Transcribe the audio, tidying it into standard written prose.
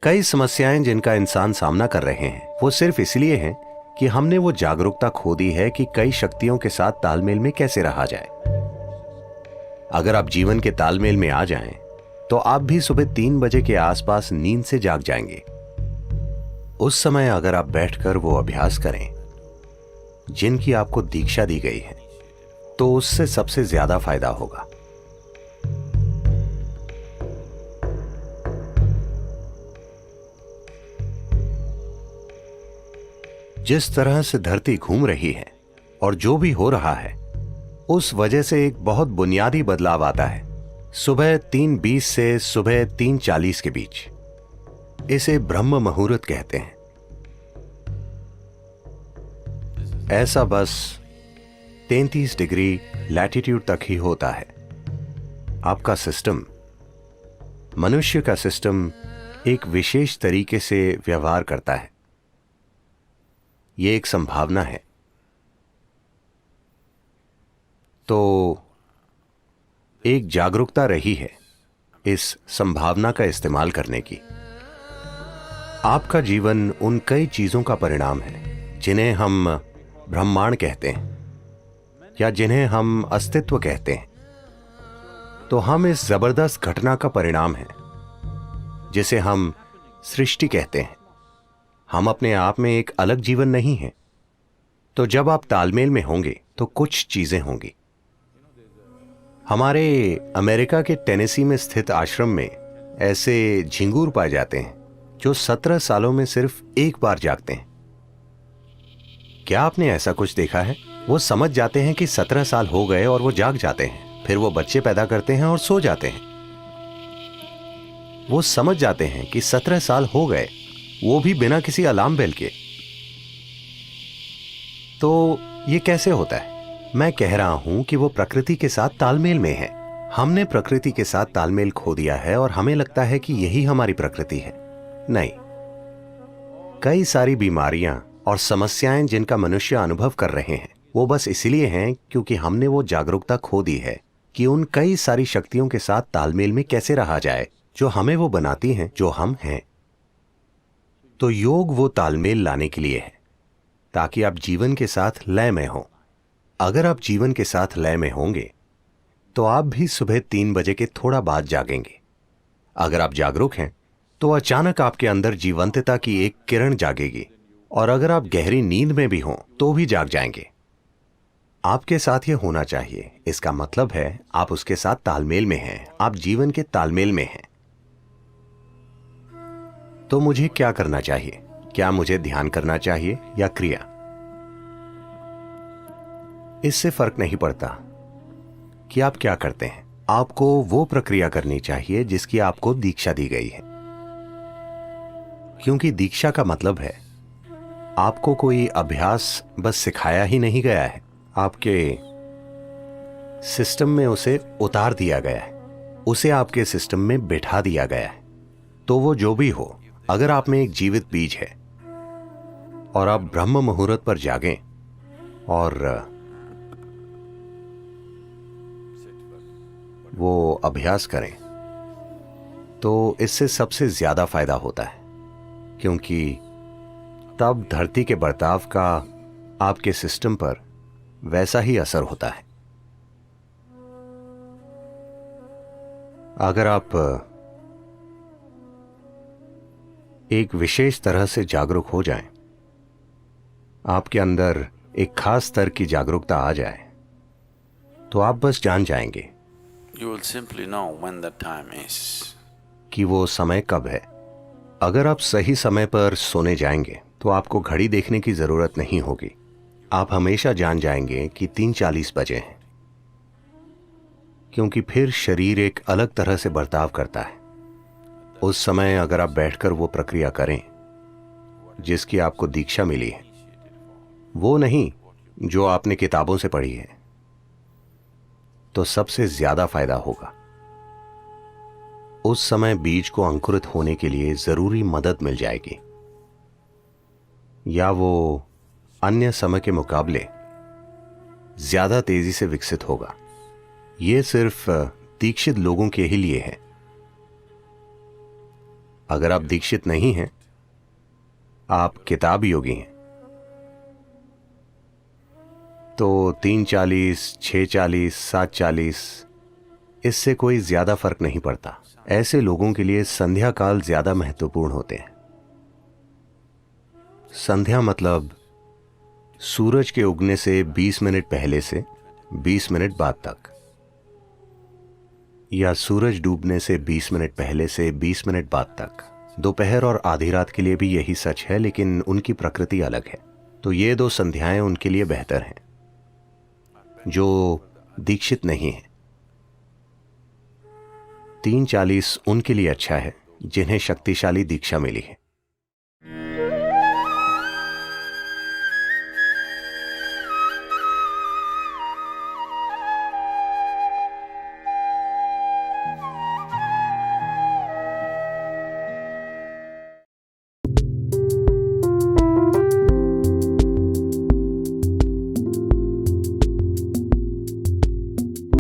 कई समस्याएं जिनका इंसान सामना कर रहे हैं वो सिर्फ इसलिए हैं कि हमने वो जागरूकता खो दी है कि कई शक्तियों के साथ तालमेल में कैसे रहा जाए। अगर आप जीवन के तालमेल में आ जाएं, तो आप भी सुबह 3 बजे के आसपास नींद से जाग जाएंगे। उस समय अगर आप बैठकर वो अभ्यास करें जिनकी आपको दीक्षा दी गई है, तो उससे सबसे ज्यादा फायदा होगा। जिस तरह से धरती घूम रही है और जो भी हो रहा है, उस वजह से एक बहुत बुनियादी बदलाव आता है सुबह 3:20 से सुबह 3:40 के बीच। इसे ब्रह्म मुहूर्त कहते हैं। ऐसा बस 33 डिग्री लैटिट्यूड तक ही होता है। आपका सिस्टम, मनुष्य का सिस्टम एक विशेष तरीके से व्यवहार करता है। यह एक संभावना है। तो एक जागरूकता रही है इस संभावना का इस्तेमाल करने की। आपका जीवन उन कई चीजों का परिणाम है जिन्हें हम ब्रह्मांड कहते हैं या जिन्हें हम अस्तित्व कहते हैं। तो हम इस जबरदस्त घटना का परिणाम हैं जिसे हम सृष्टि कहते हैं। हम अपने आप में एक अलग जीवन नहीं हैं। तो जब आप तालमेल में होंगे तो कुछ चीजें होंगी। हमारे अमेरिका के टेनेसी में स्थित आश्रम में ऐसे झिंगूर पाए जाते हैं जो 17 सालों में सिर्फ एक बार जागते हैं। क्या आपने ऐसा कुछ देखा है? वो समझ जाते हैं कि 17 साल हो गए और वो जाग जाते हैं। फिर वो बच्चे पैदा करते हैं और सो जाते हैं। वो समझ जाते हैं कि 17 साल हो गए, वो भी बिना किसी अलार्म बेल के। तो ये कैसे होता है? मैं कह रहा हूं कि वो प्रकृति के साथ तालमेल में है। हमने प्रकृति के साथ तालमेल खो दिया है और हमें लगता है कि यही हमारी प्रकृति है। नहीं, कई सारी बीमारियां और समस्याएं जिनका मनुष्य अनुभव कर रहे हैं वो बस इसलिए हैं क्योंकि हमने वो जागरूकता खो दी है कि उन कई सारी शक्तियों के साथ तालमेल में कैसे रहा जाए जो हमें वो बनाती हैं जो हम हैं। तो योग वो तालमेल लाने के लिए है ताकि आप जीवन के साथ लय में हो। अगर आप जीवन के साथ लय में होंगे तो आप भी सुबह 3 बजे के थोड़ा बाद जागेंगे। अगर आप जागरूक हैं तो अचानक आपके अंदर जीवंतता की एक किरण जागेगी, और अगर आप गहरी नींद में भी हों तो भी जाग जाएंगे। आपके साथ ये होना चाहिए। इसका मतलब है आप उसके साथ तालमेल में हैं, आप जीवन के तालमेल में हैं। तो मुझे क्या करना चाहिए? क्या मुझे ध्यान करना चाहिए या क्रिया? इससे फर्क नहीं पड़ता कि आप क्या करते हैं। आपको वो प्रक्रिया करनी चाहिए जिसकी आपको दीक्षा दी गई है, क्योंकि दीक्षा का मतलब है आपको कोई अभ्यास बस सिखाया ही नहीं गया है, आपके सिस्टम में उसे उतार दिया गया है, उसे आपके सिस्टम में बिठा दिया गया है। तो वो जो भी हो, अगर आप में एक जीवित बीज है और आप ब्रह्म मुहूर्त पर जागें और वो अभ्यास करें, तो इससे सबसे ज्यादा फायदा होता है, क्योंकि तब धरती के बर्ताव का आपके सिस्टम पर वैसा ही असर होता है। अगर आप एक विशेष तरह से जागरूक हो जाएं, आपके अंदर एक खास स्तर की जागरूकता आ जाए, तो आप बस जान जाएंगे You will simply know when the time is. कि वो समय कब है। अगर आप सही समय पर सोने जाएंगे तो आपको घड़ी देखने की जरूरत नहीं होगी। आप हमेशा जान जाएंगे कि 3:40 बजे हैं, क्योंकि फिर शरीर एक अलग तरह से बर्ताव करता है। उस समय अगर आप बैठकर वो प्रक्रिया करें जिसकी आपको दीक्षा मिली है, वो नहीं जो आपने किताबों से पढ़ी है, तो सबसे ज्यादा फायदा होगा। उस समय बीज को अंकुरित होने के लिए जरूरी मदद मिल जाएगी, या वो अन्य समय के मुकाबले ज्यादा तेजी से विकसित होगा। यह सिर्फ दीक्षित लोगों के ही लिए है। अगर आप दीक्षित नहीं हैं, आप किताब योगी हैं, तो 3:40, 6:40, 7:40 इससे कोई ज्यादा फर्क नहीं पड़ता। ऐसे लोगों के लिए संध्या काल ज्यादा महत्वपूर्ण होते हैं। संध्या मतलब सूरज के उगने से 20 मिनट पहले से 20 मिनट बाद तक, या सूरज डूबने से 20 मिनट पहले से 20 मिनट बाद तक। दोपहर और आधी रात के लिए भी यही सच है, लेकिन उनकी प्रकृति अलग है। तो ये 2 संध्याएं उनके लिए बेहतर हैं जो दीक्षित नहीं है। 3:40 उनके लिए अच्छा है जिन्हें शक्तिशाली दीक्षा मिली है।